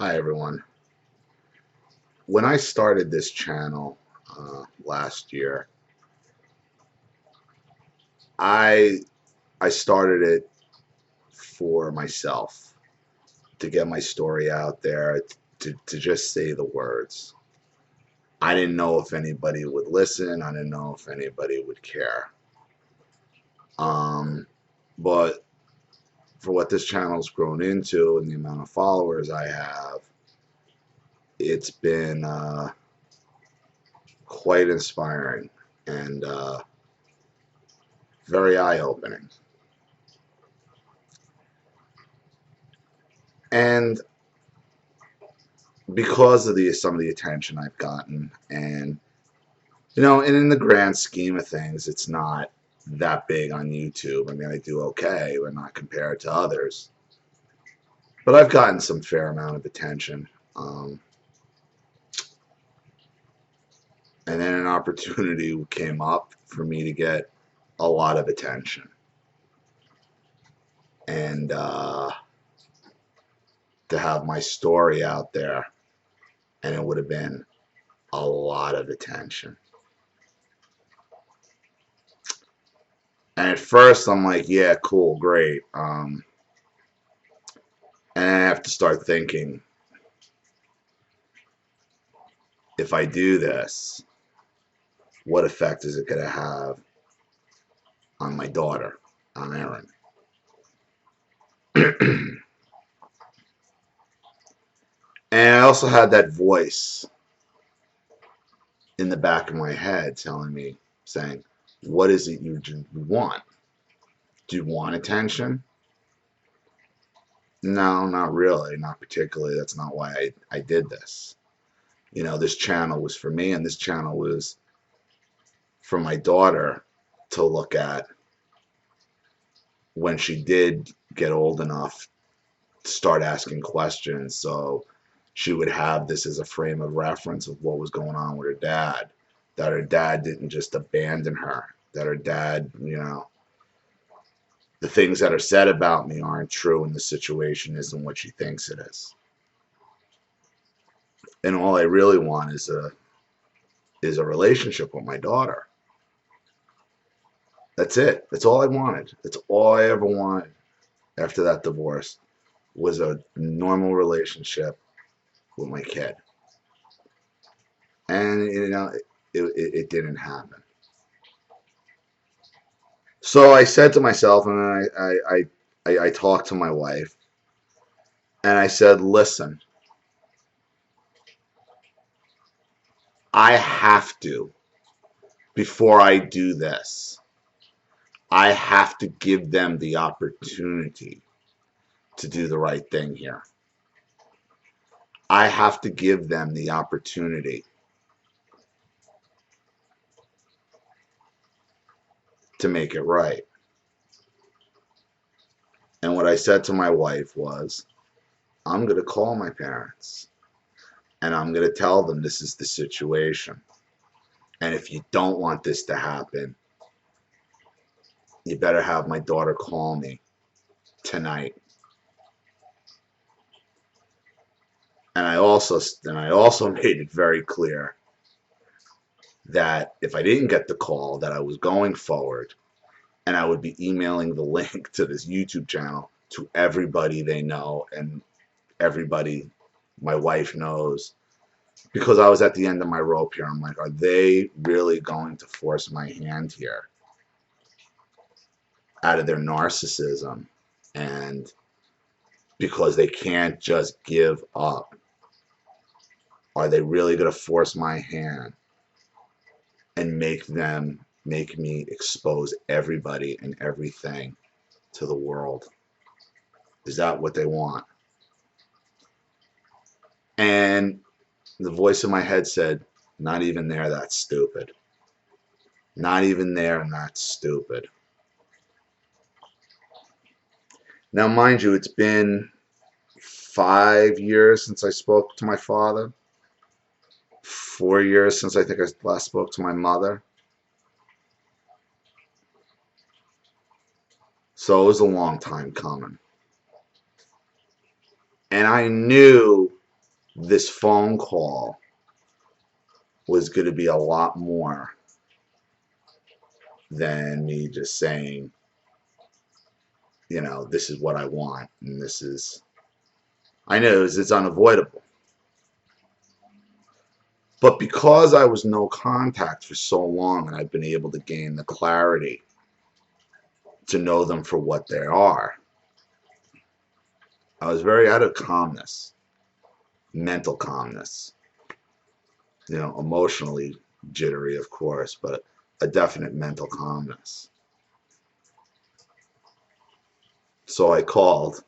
Hi everyone. When I started this channel last year, I I started it for myself to get my story out there, to just say the words. I didn't know if anybody would listen. I didn't know if anybody would care. Um, but for what this channel's grown into and the amount of followers I have, it's been quite inspiring and very eye-opening. And because of some of the attention I've gotten, and and in the grand scheme of things, it's not that big on YouTube. I mean, I do okay, but not compared to others. But I've gotten some fair amount of attention, and then an opportunity came up for me to get a lot of attention, and to have my story out there, and it would have been a lot of attention. And at first, I'm like, yeah, cool, great. And I have to start thinking, if I do this, what effect is it going to have on my daughter, on Erin? And I also had that voice in the back of my head telling me, saying, what is it you want? Do you want attention? No, not really, not particularly. That's not why I did this. This channel was for me, and this channel was for my daughter to look at when she did get old enough to start asking questions. So she would have this as a frame of reference of what was going on with her dad, that her dad didn't just abandon her, that her dad, the things that are said about me aren't true and the situation isn't what she thinks it is. And all I really want is a relationship with my daughter. That's it. That's all I wanted. That's all I ever wanted after that divorce, was a normal relationship with my kid. And it didn't happen. So I said to myself, and I talked to my wife, and I said, listen, I have to, before I do this, I have to give them the opportunity to do the right thing here. I have to give them the opportunity to make it right. And what I said to my wife was, I'm going to call my parents, and I'm going to tell them this is the situation. And if you don't want this to happen, you better have my daughter call me tonight. And I also made it very clear that if I didn't get the call, that I was going forward, and I would be emailing the link to this YouTube channel to everybody they know and everybody my wife knows, because I was at the end of my rope here. I'm like, are they really going to force my hand here out of their narcissism, and because they can't just give up? Are they really going to force my hand and make me expose everybody and everything to the world? Is that what they want? And the voice in my head said, not even there, that's stupid. Not even there, and that's stupid. Now, mind you, it's been 5 years since I spoke to my father. 4 years since I think I last spoke to my mother. So it was a long time coming. And I knew this phone call was going to be a lot more than me just saying, you know, this is what I want, and this is, I know it's unavoidable. But because I was no contact for so long and I've been able to gain the clarity to know them for what they are, I was very out of calmness, mental calmness, you know, emotionally jittery, of course, but a definite mental calmness. So I called,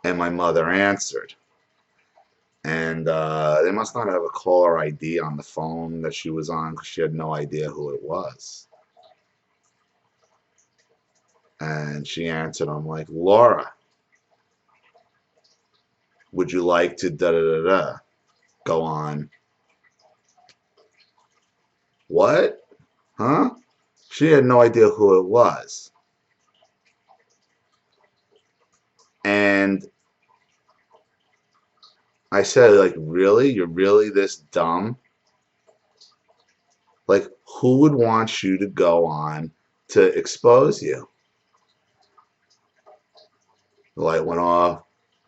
and my mother answered. And they must not have a caller ID on the phone that she was on because she had no idea who it was. And she answered, I'm like, Laura, would you like to da-da-da-da go on? What? Huh? She had no idea who it was. And I said, like, really? You're really this dumb? Like, who would want you to go on to expose you? The light went off.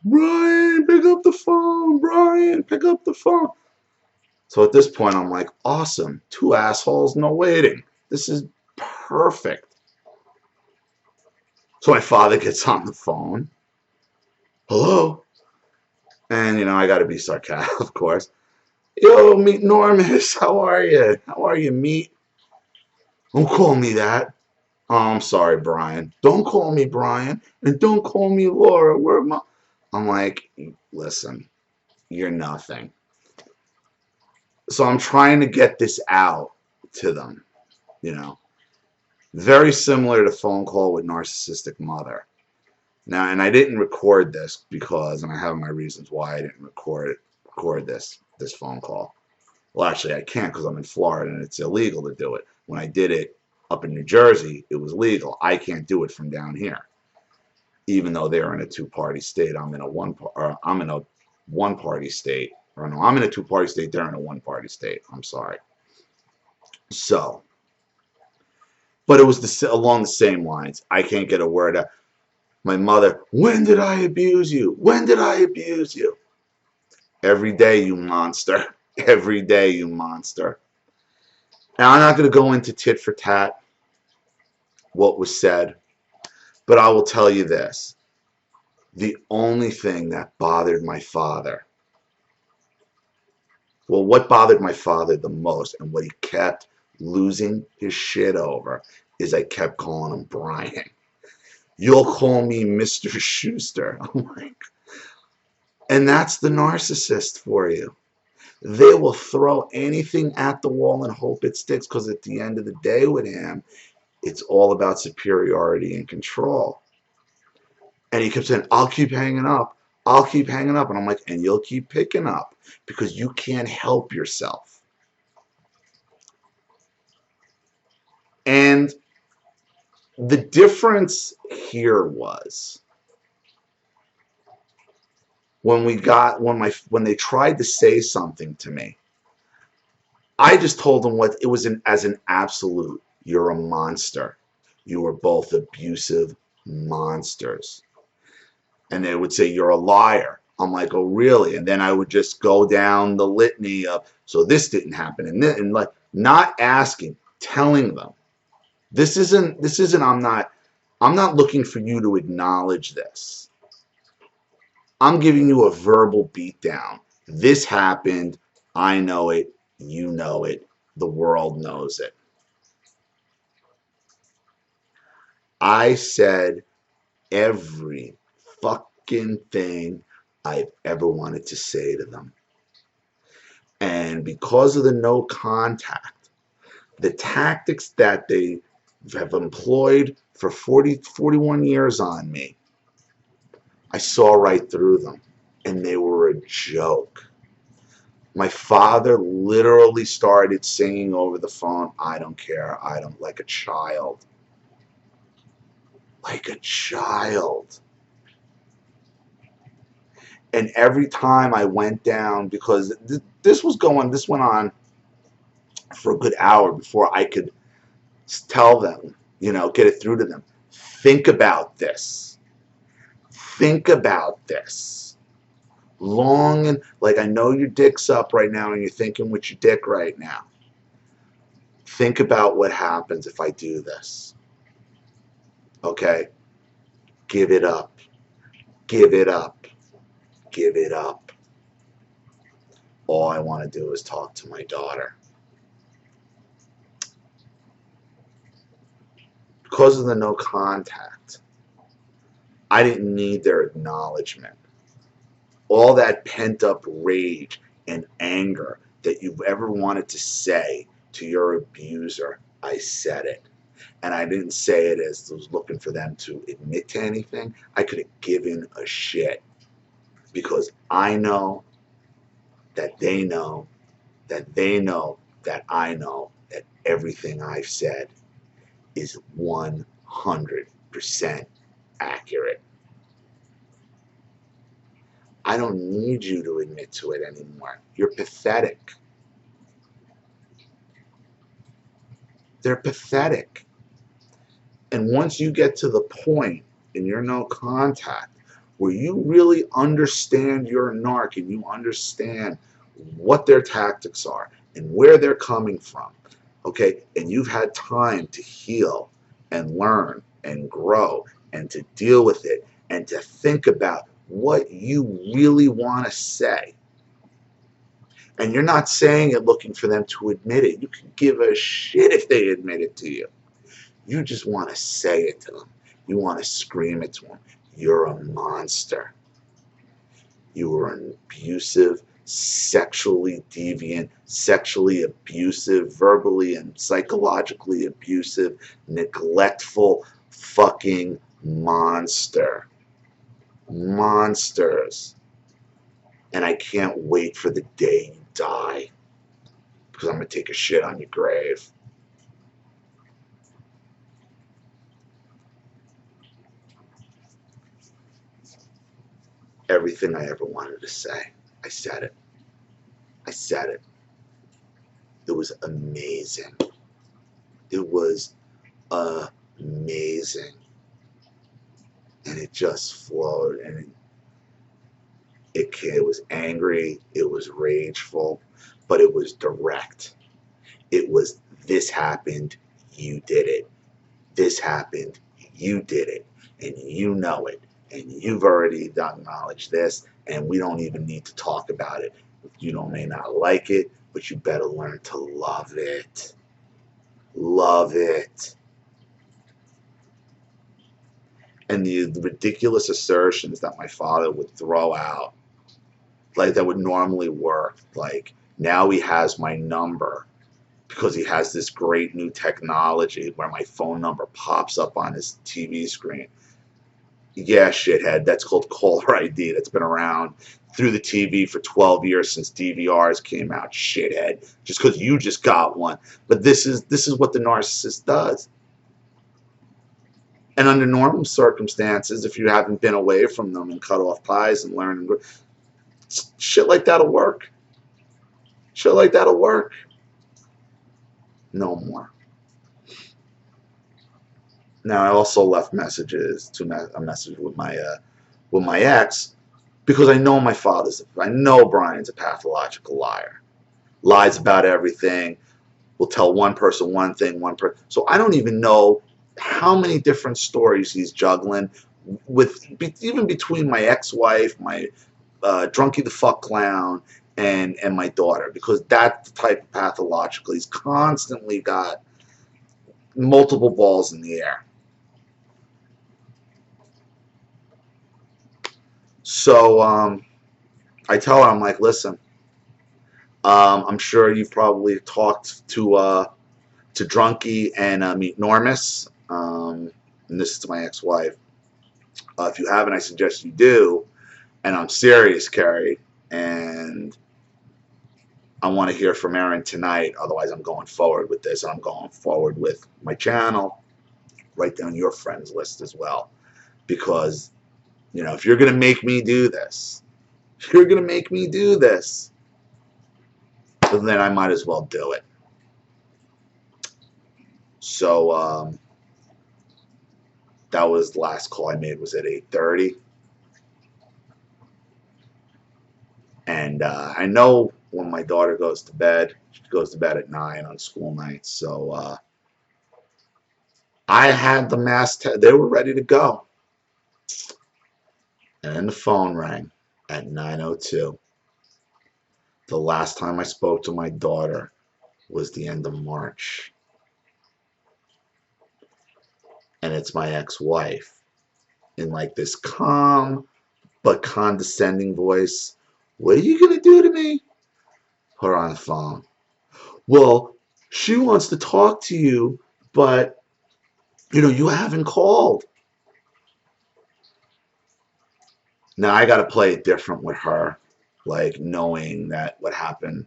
Brian, pick up the phone. Brian, pick up the phone. So at this point, I'm like, awesome. 2 assholes, no waiting. This is perfect. So my father gets on the phone. Hello? And, you know, I got to be sarcastic, of course. Yo, meet Normus. How are you? How are you, meet? Don't call me that. Oh, I'm sorry, Brian. Don't call me Brian. And don't call me Laura. Where am I? I'm like, listen, you're nothing. So I'm trying to get this out to them, you know. Very similar to phone call with narcissistic mother. Now, and I didn't record this because, and I have my reasons why I didn't record this phone call. Well, actually, I can't because I'm in Florida and it's illegal to do it. When I did it up in New Jersey, it was legal. I can't do it from down here, even though they're in a two-party state. I'm in a one-party state. Or no, I'm in a two-party state. They're in a one-party state. I'm sorry. So, but it was along the same lines. I can't get a word out. My mother, when did I abuse you? When did I abuse you? Every day, you monster. Every day, you monster. Now, I'm not going to go into tit for tat what was said, but I will tell you this. The only thing that bothered my father, well, what bothered my father the most and what he kept losing his shit over is I kept calling him Brian. You'll call me Mr. Schuster. I'm like, and that's the narcissist for you. They will throw anything at the wall and hope it sticks because at the end of the day with him, it's all about superiority and control. And he kept saying, I'll keep hanging up. I'll keep hanging up. And I'm like, and you'll keep picking up because you can't help yourself. And the difference here was when they tried to say something to me, I just told them what it was as an absolute. You're a monster. You are both abusive monsters. And they would say, you're a liar. I'm like, oh, really? And then I would just go down the litany of, so this didn't happen. And like, not asking, telling them, this isn't, I'm not looking for you to acknowledge this. I'm giving you a verbal beatdown. This happened. I know it. You know it. The world knows it. I said every fucking thing I've ever wanted to say to them. And because of the no contact, the tactics that they have employed for 41 years on me, I saw right through them. And they were a joke. My father literally started singing over the phone, I don't care, I don't, like a child. Like a child. And every time I went down, because this went on for a good hour before I could tell them, get it through to them. Think about this. Think about this. Long and like, I know your dick's up right now and you're thinking with your dick right now. Think about what happens if I do this. Okay? Give it up. Give it up. Give it up. All I want to do is talk to my daughter. Because of the no contact, I didn't need their acknowledgement. All that pent-up rage and anger that you've ever wanted to say to your abuser, I said it. And I didn't say it as I was looking for them to admit to anything. I could have given a shit. Because I know that they know that they know that I know that everything I've said is 100% accurate. I don't need you to admit to it anymore. You're pathetic. They're pathetic. And once you get to the point in your no contact where you really understand your narc and you understand what their tactics are and where they're coming from, okay, and you've had time to heal and learn and grow and to deal with it and to think about what you really want to say. And you're not saying it looking for them to admit it. You can give a shit if they admit it to you. You just want to say it to them. You want to scream it to them. You're a monster. You are an abusive, sexually deviant, sexually abusive, verbally and psychologically abusive, neglectful fucking monster. Monsters. And I can't wait for the day you die, because I'm going to take a shit on your grave. Everything I ever wanted to say, I said it. I said it. It was amazing. It was amazing. And it just flowed. And it was angry. It was rageful. But it was direct. It was, this happened, you did it. This happened, you did it. And you know it. And you've already acknowledged this, and we don't even need to talk about it. You may not like it, but you better learn to love it. Love it. And the ridiculous assertions that my father would throw out, like that would normally work, like, now he has my number because he has this great new technology where my phone number pops up on his TV screen. Yeah, shithead, that's called caller ID. That's been around through the TV for 12 years since DVRs came out, shithead. Just because you just got one. But this is what the narcissist does. And under normal circumstances, if you haven't been away from them and cut off ties and learn, shit like that'll work. Shit like that'll work. No more. Now, I also left messages, a message with my ex, because I know I know Brian's a pathological liar. Lies about everything. Will tell one person one thing, so I don't even know how many different stories he's juggling with, even between my ex-wife, my drunkie the fuck clown, and my daughter, because that's the type of pathological. He's constantly got multiple balls in the air. So I tell her, I'm like, listen, I'm sure you've probably talked to Drunkie and Meet Normus, and this is to my ex-wife. If you haven't, I suggest you do. And I'm serious, Carrie, and I want to hear from Aaron tonight. Otherwise, I'm going forward with this, and I'm going forward with my channel. Write down your friends list as well, because if you're going to make me do this, You're going to make me do this. But then I might as well do it. So that was the last call I made was at 8:30. And I know when my daughter goes to bed, she goes to bed at 9 on school nights. So I had the mask, they were ready to go. And then the phone rang at 9:02. The last time I spoke to my daughter was the end of March. And it's my ex-wife in like this calm but condescending voice. What are you going to do to me? Put her on the phone. Well, she wants to talk to you, but you haven't called. Now I got to play it different with her, like knowing that what happened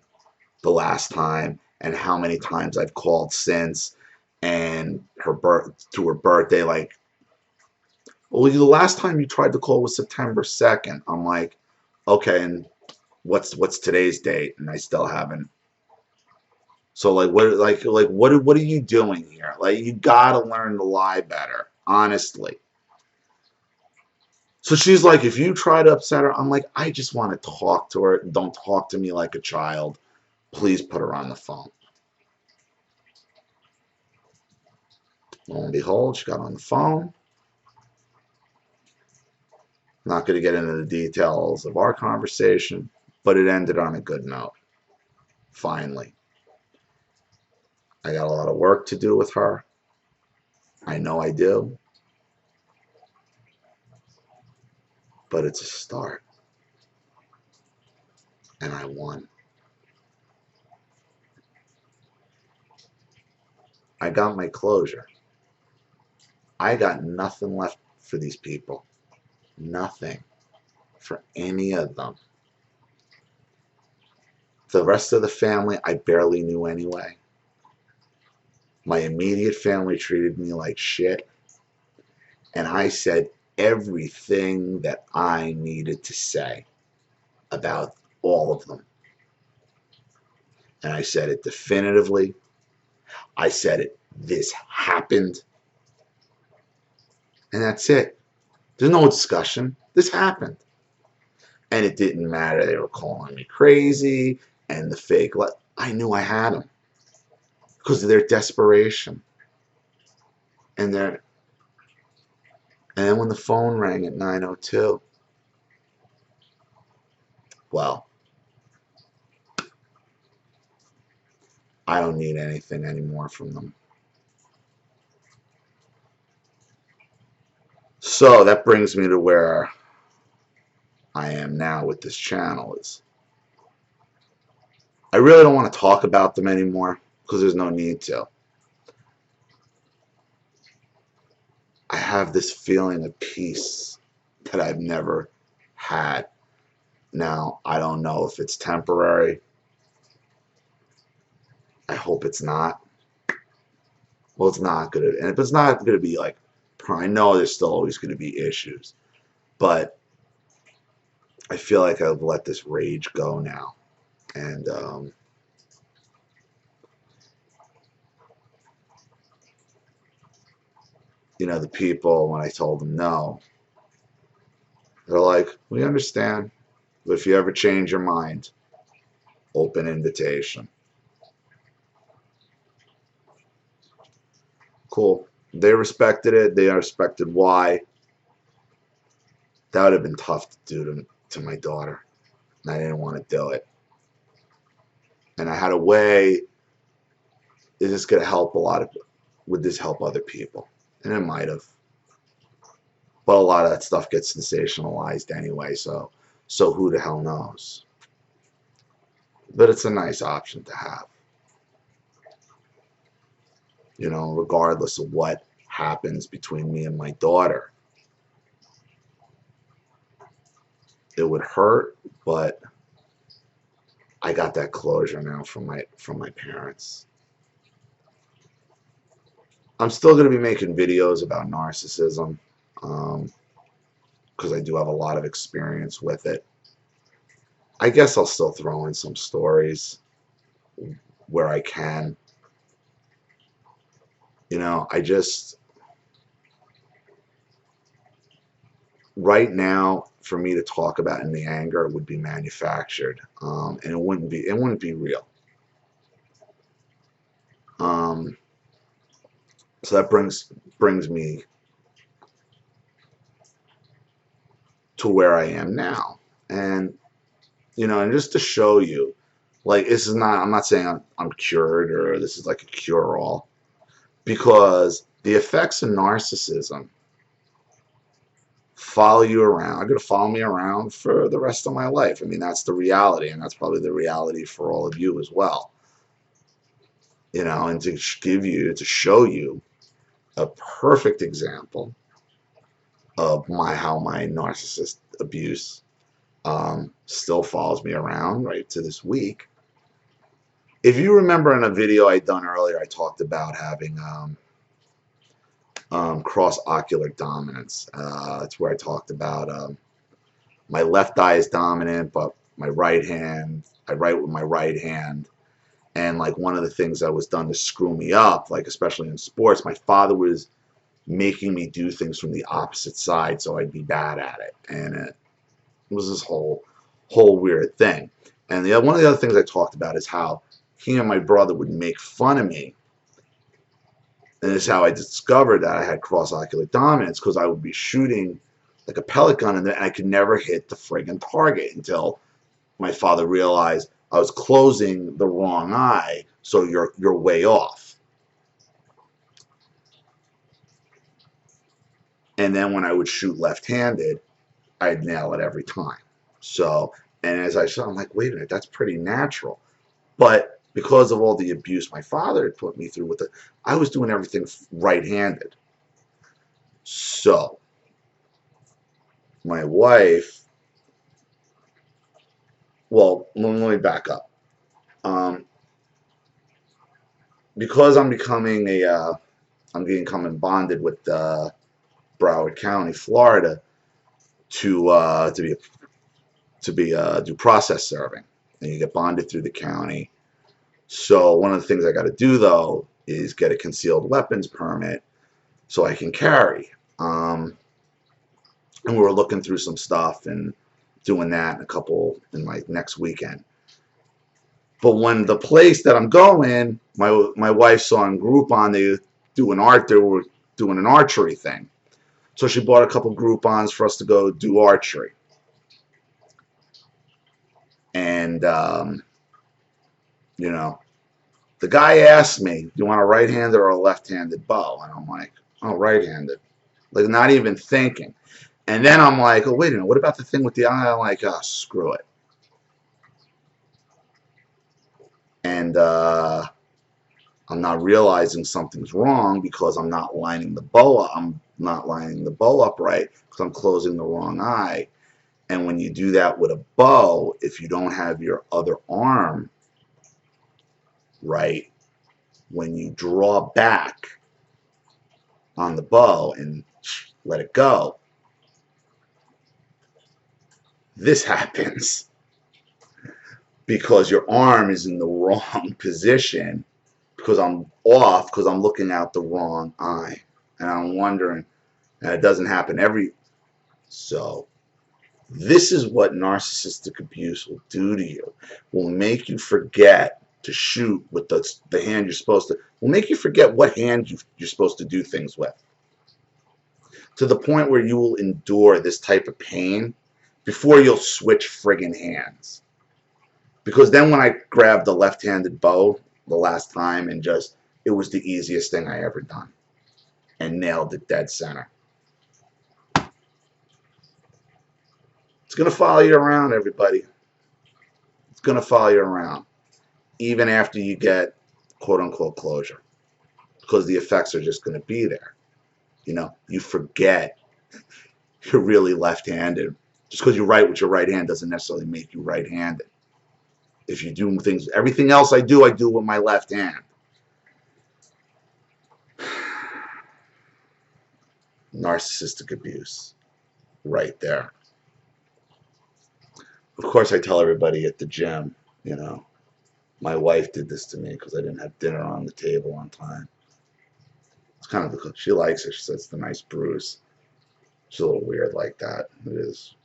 the last time and how many times I've called since, and to her birthday, like, well, the last time you tried to call was September 2nd. I'm like, okay, and what's today's date? And I still haven't. So like what are you doing here? Like, you gotta learn to lie better, honestly. So she's like, if you try to upset her, I'm like, I just want to talk to her. Don't talk to me like a child. Please put her on the phone. Lo and behold, she got on the phone. Not going to get into the details of our conversation, but it ended on a good note. Finally. I got a lot of work to do with her. I know I do. But it's a start. And I won. I got my closure. I got nothing left for these people. Nothing. For any of them. The rest of the family I barely knew anyway. My immediate family treated me like shit. And I said everything that I needed to say about all of them. And I said it definitively. I said it. This happened. And that's it. There's no discussion. This happened. And it didn't matter. They were calling me crazy and the fake. I knew I had them because of their desperation. And then when the phone rang at 9:02, well, I don't need anything anymore from them. So that brings me to where I am now with this channel. I really don't want to talk about them anymore because there's no need to. I have this feeling of peace that I've never had. Now, I don't know if it's temporary. I hope it's not. Well, it's not going to. And if it's not going to be like, I know there's still always going to be issues. But I feel like I've let this rage go now. And the people, when I told them no, they're like, we understand. But if you ever change your mind, open invitation. Cool. They respected it. They respected why. That would have been tough to do to my daughter. And I didn't want to do it. And I had a way, is this going to help would this help other people? And it might have. But a lot of that stuff gets sensationalized anyway, so who the hell knows? But it's a nice option to have. Regardless of what happens between me and my daughter. It would hurt, but I got that closure now from my parents. I'm still going to be making videos about narcissism because I do have a lot of experience with it. I guess I'll still throw in some stories where I can. You know, right now, for me to talk about in the anger would be manufactured, and it wouldn't be real. Um, so that brings me to where I am now, and and just to show you, like, this is not. I'm not saying I'm cured or this is like a cure-all, because the effects of narcissism follow you around. Are going to follow me around for the rest of my life. I mean, that's the reality, and that's probably the reality for all of you as well. And to show you a perfect example of how my narcissist abuse still follows me around right to this week. If you remember in a video I done earlier, I talked about having cross-ocular dominance. That's where I talked about my left eye is dominant, but my right hand, I write with my right hand. And like one of the things that was done to screw me up, like especially in sports, my father was making me do things from the opposite side so I'd be bad at it. And it was this whole weird thing. And one of the other things I talked about is how he and my brother would make fun of me. And this is how I discovered that I had cross-ocular dominance, because I would be shooting like a pellet gun and I could never hit the friggin' target until my father realized I was closing the wrong eye, so you're way off. And then when I would shoot left-handed, I'd nail it every time. So, and as I saw, I'm like, wait a minute, that's pretty natural. But because of all the abuse my father had put me through with it, I was doing everything right-handed. So, my wife, well, let me back up. Because I'm becoming bonded with Broward County, Florida, to be due process serving, and you get bonded through the county. So one of the things I got to do though is get a concealed weapons permit so I can carry. And we were looking through some stuff and doing that in like next weekend. But when the place that I'm going, my wife saw in Groupon they were doing an archery thing. So she bought a couple Groupons for us to go do archery. And the guy asked me, "Do you want a right-handed or a left-handed bow?" And I'm like, "Oh, right-handed." Like, not even thinking. And then I'm like, "Oh, wait a minute. What about the thing with the eye?" I'm like, "Oh, screw it." And I'm not realizing something's wrong because I'm not lining the bow up. I'm not lining the bow up right because I'm closing the wrong eye. And when you do that with a bow, if you don't have your other arm right, when you draw back on the bow and let it go, this happens because your arm is in the wrong position, because I'm off, because I'm looking out the wrong eye. And I'm wondering, and it doesn't happen so this is what narcissistic abuse will do to you. Will make you forget to shoot with the hand you're supposed to. Will make you forget what hand you're supposed to do things with. To the point where you will endure this type of pain before you'll switch friggin' hands. Because then when I grabbed the left-handed bow the last time, and it was the easiest thing I ever done. And nailed it dead center. It's going to follow you around, everybody. It's going to follow you around. Even after you get quote-unquote closure. Because the effects are just going to be there. You forget you're really left-handed. Just because you write with your right hand doesn't necessarily make you right-handed. If you do things, everything else I do with my left hand. Narcissistic abuse. Right there. Of course, I tell everybody at the gym, you know, my wife did this to me because I didn't have dinner on the table on time. It's kind of the, she likes it. She says it's the nice bruise. She's a little weird like that. It is.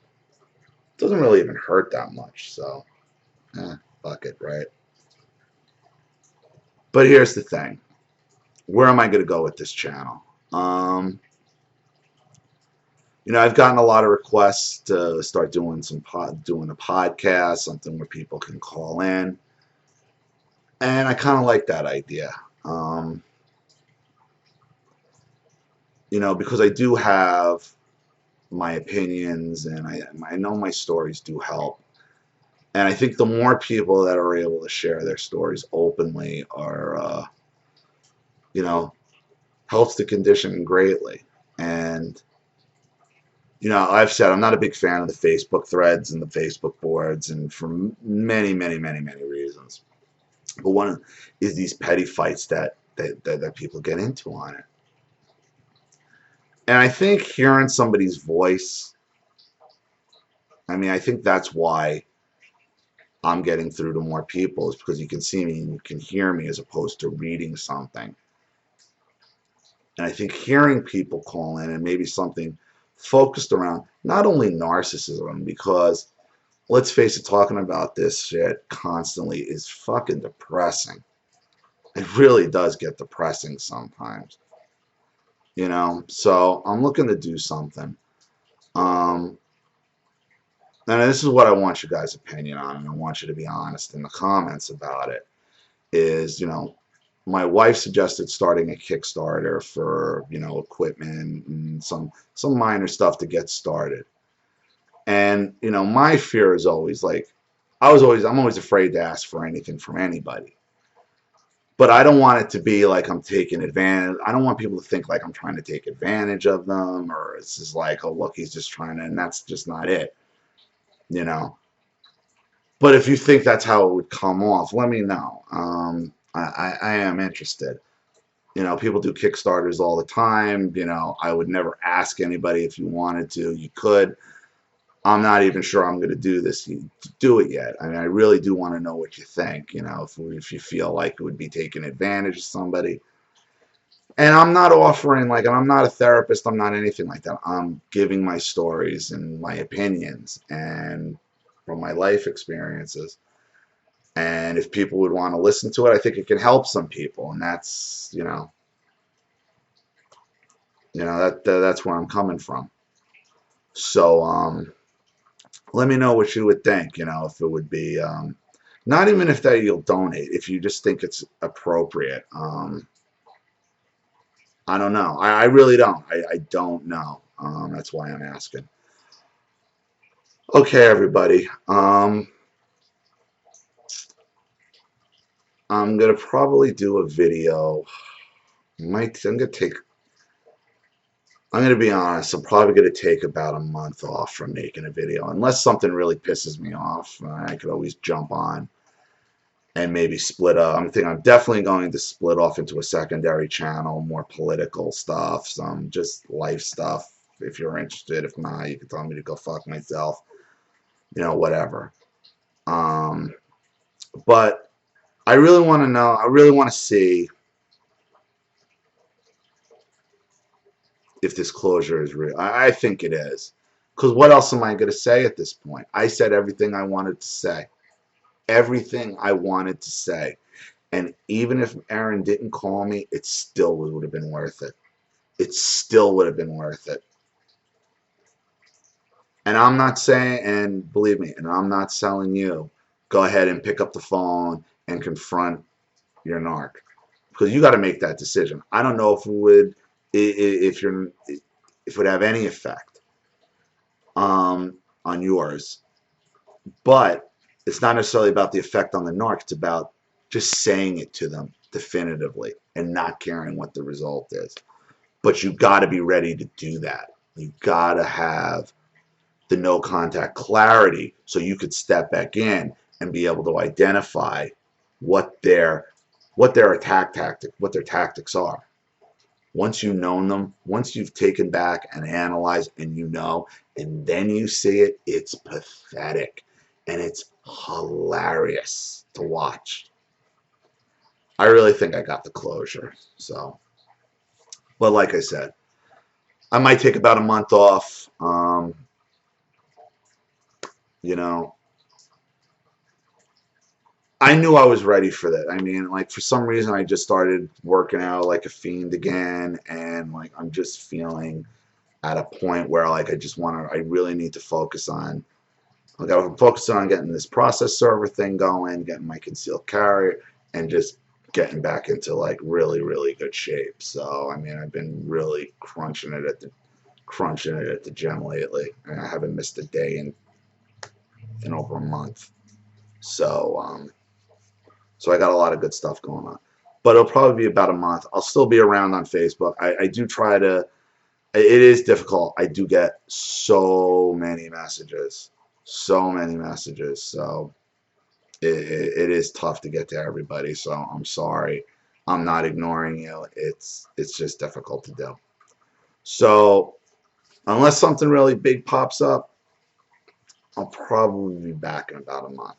It doesn't really even hurt that much, so fuck it, right? But here's the thing. Where am I going to go with this channel? You know, I've gotten a lot of requests to start doing doing a podcast, something where people can call in, and I kind of like that idea. You know, because I do have my opinions, and I know my stories do help. And I think the more people that are able to share their stories openly are, you know, helps the condition greatly. And, you know, I've said I'm not a big fan of the Facebook threads and the Facebook boards, and for many, many, many, many reasons. But one is these petty fights that people get into on it. And I think hearing somebody's voice, I mean, I think that's why I'm getting through to more people, is because you can see me and you can hear me as opposed to reading something. And I think hearing people call in and maybe something focused around not only narcissism, because let's face it, talking about this shit constantly is fucking depressing. It really does get depressing sometimes. You know, so I'm looking to do something. And this is what I want you guys' opinion on, and I want you to be honest in the comments about it, is, you know, my wife suggested starting a Kickstarter for, you know, equipment and some minor stuff to get started. And, you know, my fear is always like, I'm always afraid to ask for anything from anybody. But I don't want it to be like I'm taking advantage. I don't want people to think like I'm trying to take advantage of them, or it's just like, oh, look, he's just trying to, and that's just not it, you know. But if you think that's how it would come off, let me know. I am interested. You know, people do Kickstarters all the time. You know, I would never ask anybody if you wanted to. You could. I'm not even sure I'm going to do this. Do it yet. I mean, I really do want to know what you think. You know, if you feel like it would be taking advantage of somebody. And I'm not offering, like, I'm not a therapist. I'm not anything like that. I'm giving my stories and my opinions and from my life experiences. And if people would want to listen to it, I think it can help some people. And that's, you know, that's where I'm coming from. So, let me know what you would think, you know, if it would be, not even if that you'll donate, if you just think it's appropriate. I don't know. I really don't. I don't know. That's why I'm asking. Okay, everybody. I'm going to probably do a video. I'm going to be honest, I'm probably going to take about a month off from making a video. Unless something really pisses me off, I could always jump on and maybe split up. I'm definitely going to split off into a secondary channel, more political stuff, some just life stuff. If you're interested, if not, you can tell me to go fuck myself. You know, whatever. But I really want to know, I really want to see if this closure is real. I think it is. Because what else am I going to say at this point? I said everything I wanted to say. Everything I wanted to say. And even if Aaron didn't call me, it still would have been worth it. It still would have been worth it. And I'm not saying, and believe me, and I'm not selling you, go ahead and pick up the phone and confront your narc. Because you got to make that decision. I don't know if it would, if it would have any effect on yours. But it's not necessarily about the effect on the narc. It's about just saying it to them definitively and not caring what the result is. But you got to be ready to do that. You got to have the no contact clarity so you could step back in and be able to identify what their tactics are. Once you've known them, once you've taken back and analyzed and you know, and then you see it, it's pathetic. and it's hilarious to watch. I really think I got the closure. So, but like I said, I might take about a month off. You know, I knew I was ready for that. I mean, like for some reason, I just started working out like a fiend again, and like I'm just feeling at a point where like I really need to focus on. I got to focus on getting this process server thing going, getting my concealed carry, and just getting back into like really, really good shape. So I mean, I've been really crunching it at the gym lately, and I haven't missed a day in over a month. So so I got a lot of good stuff going on. But it'll probably be about a month. I'll still be around on Facebook. I do try to. It is difficult. I do get so many messages, so many messages. So it is tough to get to everybody. So I'm sorry. I'm not ignoring you. It's just difficult to do. So unless something really big pops up, I'll probably be back in about a month.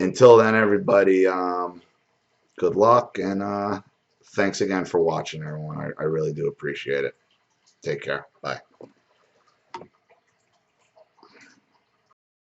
Until then, everybody, good luck and thanks again for watching, everyone. I really do appreciate it. Take care. Bye.